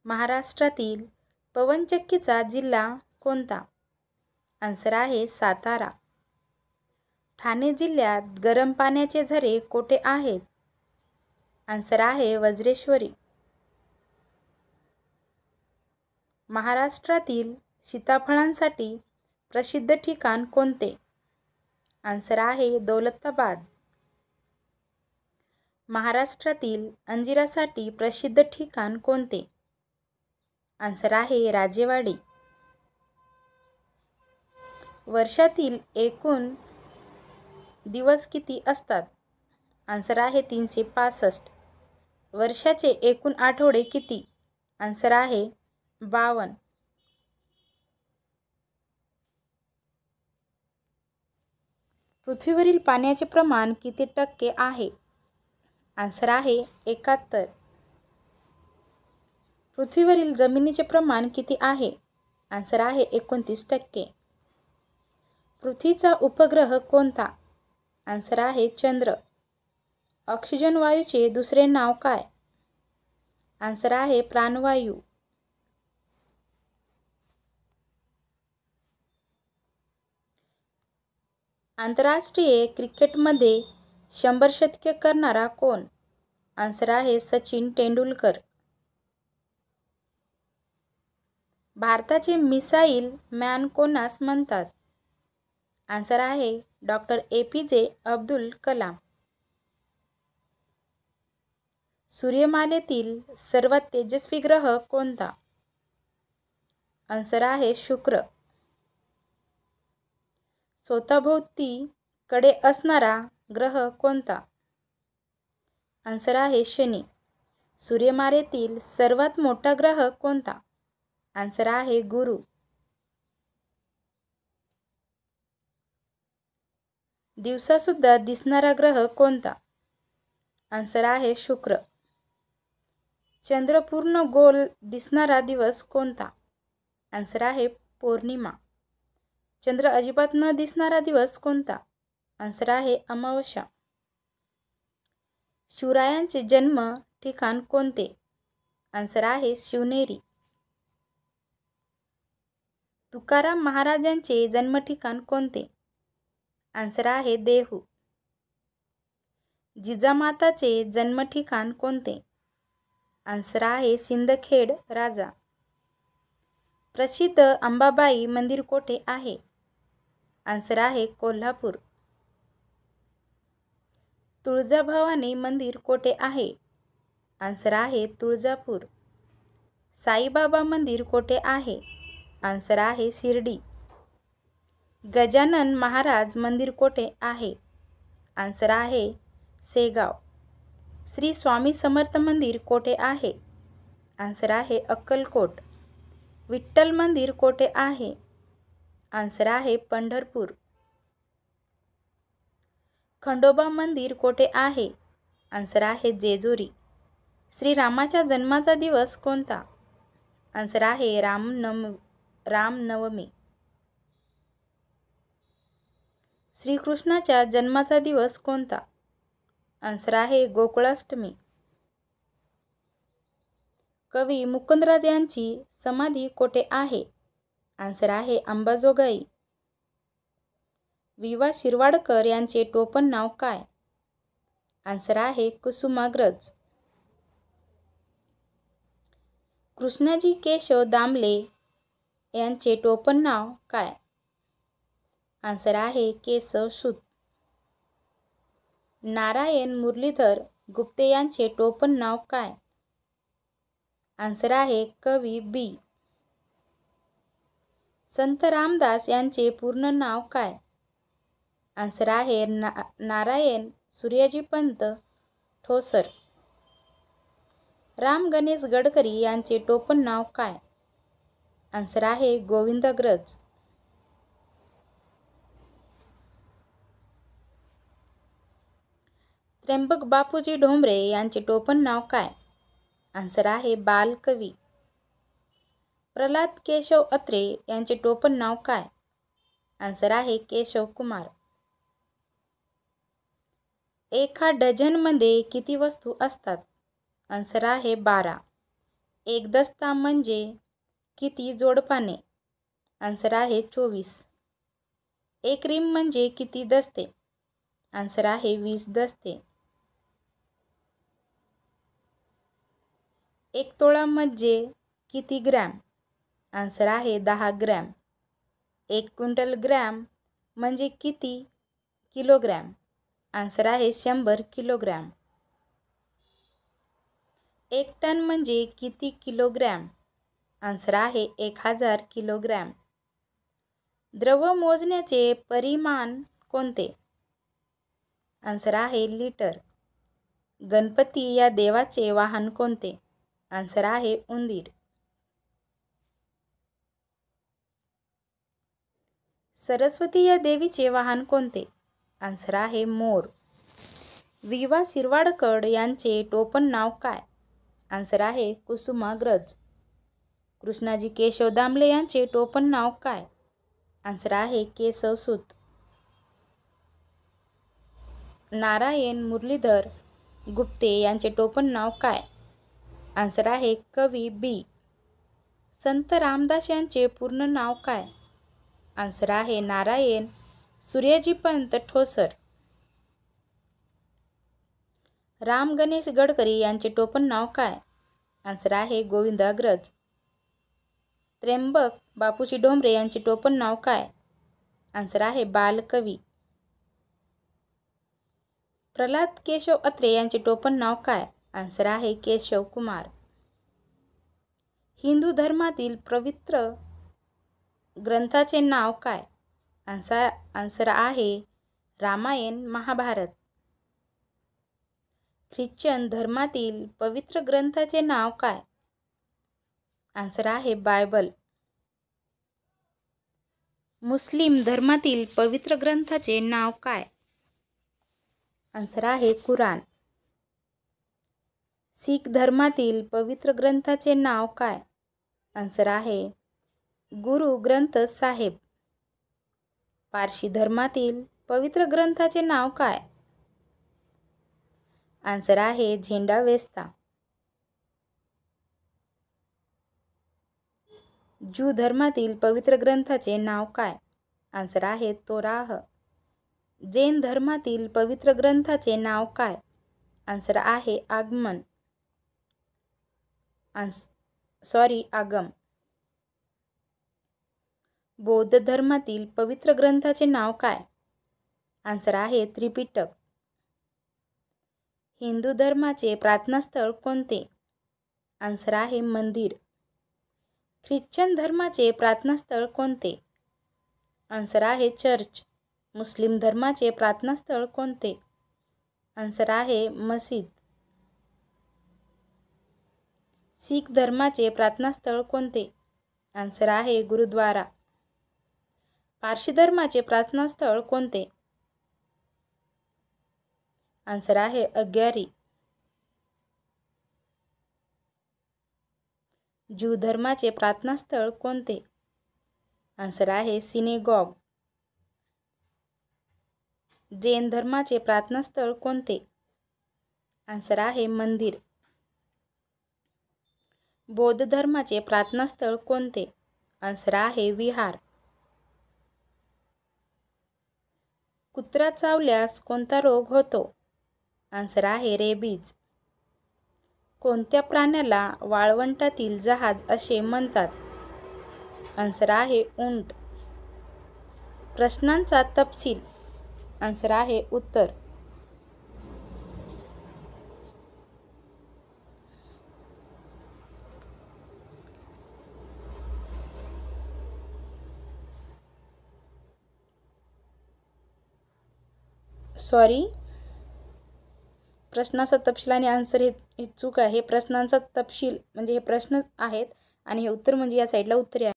महाराष्ट्रातील पवनचक्कीचा जिल्हा कोणता? आन्सर आहे सातारा. ठाणे जिल्ह्यात गरम पाण्याचे झरे कोठे आहेत? आन्सर आहे वज्रेश्वरी. महाराष्ट्रातील सीताफळांसाठी प्रसिद्ध ठिकाण कोणते? आन्सर आहे दौलताबाद. महाराष्ट्रातील अंजिरासाठी प्रसिद्ध ठिकाण कोणते? आन्सर आहे राजेवाडी. वर्षातील एकूण दिवस किती असतात? आन्सर आहे 365. वर्षाचे एकूण आठवडे किती? आन्सर आहे 52. पृथ्वीवरील पाण्याचे प्रमाण किती टक्के आहे? आन्सर आहे 71. पृथ्वीवरील जमिनीचे प्रमाण किती आहे? आन्सर आहे 29%. पृथ्वीचा उपग्रह कोणता? आन्सर आहे चंद्र. ऑक्सिजन वायूचे दुसरे नाव काय? आन्सर आहे प्राणवायू. आंतरराष्ट्रीय क्रिकेटमध्ये 100 शतके करणारा कोण? आन्सर आहे सचिन तेंडुलकर. भारताचे मिसाईल मॅन कोणास म्हणतात? आन्सर आहे डॉक्टर APJ अब्दुल कलाम. सूर्यमालेतील सर्वात तेजस्वी ग्रह कोणता? आन्सर आहे शुक्र. स्वतःभोवती कडे असणारा ग्रह कोणता? आन्सर आहे शनी. सूर्यमालेतील सर्वात मोठा ग्रह कोणता? आन्सर आहे गुरु. दिवसासुद्धा दिसणारा ग्रह कोणता? आन्सर आहे शुक्र. चंद्र पूर्ण गोल दिसणारा दिवस कोणता? आन्सर आहे पौर्णिमा. चंद्र अजिबात न दिसणारा दिवस कोणता? आन्सर आहे अमावस्या. शिवरायांचे जन्म ठिकाण कोणते? आन्सर आहे शिवनेरी. तुकाराम महाराजांचे जन्म ठिकाण कोणते? आन्सर आहे देहू. जिजामाताचे जन्म ठिकाण कोणते? आन्सर आहे सिंदखेड राजा. प्रसिद्ध अंबाबाई मंदिर कोठे आहे? आन्सर आहे कोल्हापूर. तुळजाभवानी मंदिर कोठे आहे? आन्सर आहे तुळजापूर. साईबाबा मंदिर कोठे आहे? आन्सर आहे शिर्डी. गजानन महाराज मंदिर कोठे आहे? आन्सर आहे शेगाव. श्री स्वामी समर्थ मंदिर कोठे आहे? आन्सर आहे अक्कलकोट. विठ्ठल मंदिर कोठे आहे? आन्सर आहे पंढरपूर. खंडोबा मंदिर कोठे आहे? आन्सर आहे जेजुरी. श्रीरामाच्या जन्माचा दिवस कोणता? आन्सर आहे रामनवमी. श्रीकृष्णाच्या जन्माचा दिवस कोणता? आन्सर आहे गोकुळाष्टमी. कवी मुकुंदराज यांची समाधी कोठे आहे? आन्सर आहे अंबाजोगाई. वि.वा. शिरवाडकर यांचे टोपण नाव काय? आन्सर आहे कुसुमाग्रज. कृष्णाजी केशव दामले यांचे टोपण नाव काय? आन्सर आहे केशवसूत. नारायण मुरलीधर गुप्ते यांचे टोपण नाव काय? आन्सर आहे कवी बी. संत रामदास यांचे पूर्ण नाव काय? आन्सर आहे नारायण सूर्याजी पंत ठोसर. राम गणेश गडकरी यांचे टोपण नाव काय? आन्सर आहे गोविंदाग्रज. त्र्यंबक बापूजी ढोंबरे यांचे टोपण नाव काय? आन्सर आहे बालकवी. प्रल्हाद केशव अत्रे यांचे टोपण नाव काय? आन्सर आहे केशव कुमार. एका डझनमध्ये किती वस्तू असतात? आन्सर आहे 12. एक दस्ता म्हणजे किती जोडपाने? आन्सर आहे 24. एक रिम म्हणजे किती दस्ते? आन्सर आहे 20 दस्ते. एक तोळा म्हणजे किती ग्रॅम? आन्सर आहे 10 ग्रॅम. एक क्विंटल ग्रॅम म्हणजे किती किलोग्रॅम? आन्सर आहे 100 किलोग्रॅम. एक टन म्हणजे किती किलोग्रॅम? आन्सर आहे 1000 किलोग्रॅम. द्रव्य मोजण्याचे परिमाण कोणते? आन्सर आहे लिटर. गणपती या देवाचे वाहन कोणते? आन्सर आहे उंदीर. सरस्वती या देवीचे वाहन कोणते? आन्सर आहे मोर. विवा शिरवाडकर यांचे टोपण नाव काय? आन्सर आहे कुसुमाग्रज. कृष्णाजी केशव दामले यांचे टोपण नाव काय? आन्सर आहे केशवसूत. नारायण मुरलीधर गुप्ते यांचे टोपण नाव काय? आन्सर आहे कवी बी. संत रामदास यांचे पूर्ण नाव काय? आन्सर आहे नारायण सूर्यजीपंत ठोसर. राम गणेश गडकरी यांचे टोपण नाव काय? आन्सर आहे गोविंदाग्रज. त्र्यंबक बापूजी डोंबरे यांचे टोपण नाव काय? आन्सर आहे बालकवी. प्रल्हाद केशव अत्रे यांचे टोपण नाव काय? आन्सर आहे केशव कुमार. हिंदू धर्मातील पवित्र ग्रंथाचे नाव काय? आन्सर आहे रामायण महाभारत. ख्रिश्चन धर्मातील पवित्र ग्रंथाचे नाव काय? आन्सर आहे बायबल. मुस्लिम धर्मातील पवित्र ग्रंथाचे नाव काय? आन्सर आहे कुराण. शीख धर्मातील पवित्र ग्रंथाचे नाव काय? आन्सर आहे गुरु ग्रंथ साहेब. पारशी धर्मातील पवित्र ग्रंथाचे नाव काय? आन्सर आहे झेंडावेस्ता. ज्यू धर्मातील पवित्र ग्रंथाचे नाव काय? आन्सर आहे तोराह. जैन धर्मातील पवित्र ग्रंथाचे नाव काय? आन्सर आहे आगम. बौद्ध धर्मातील पवित्र ग्रंथाचे नाव काय? आन्सर आहे त्रिपिटक. हिंदू धर्माचे प्रार्थनास्थळ कोणते? आन्सर आहे मंदिर. ख्रिश्चन धर्माचे प्रार्थनास्थळ कोणते? आन्सर आहे चर्च. मुस्लिम धर्माचे प्रार्थनास्थळ कोणते? आन्सर आहे मस्जिद. शीख धर्माचे प्रार्थनास्थळ कोणते? आन्सर आहे गुरुद्वारा. पारशी धर्माचे प्रार्थनास्थळ कोणते? आन्सर आहे अग्यारी. ज्यू धर्माचे प्रार्थनास्थळ कोणते? आन्सर आहे सिनेगॉग. जैन धर्माचे प्रार्थनास्थळ कोणते? आन्सर आहे मंदिर. बौद्ध धर्माचे प्रार्थनास्थळ कोणते? आन्सर आहे विहार. कुत्रा चावल्यास कोणता रोग होतो? आन्सर आहे रेबीज. कोणत्या प्राण्याला वाळवंटातील जहाज असे म्हणतात? आन्सर आहे उंट. प्रश्नांचा तपशील. आन्सर आहे उत्तर. प्रश्नाचा तपशील आणि आन्सर हे चूक आहे. प्रश्नांचा तपशील म्हणजे हे प्रश्न आहेत आणि हे उत्तर म्हणजे या साईडला उत्तरे आहेत.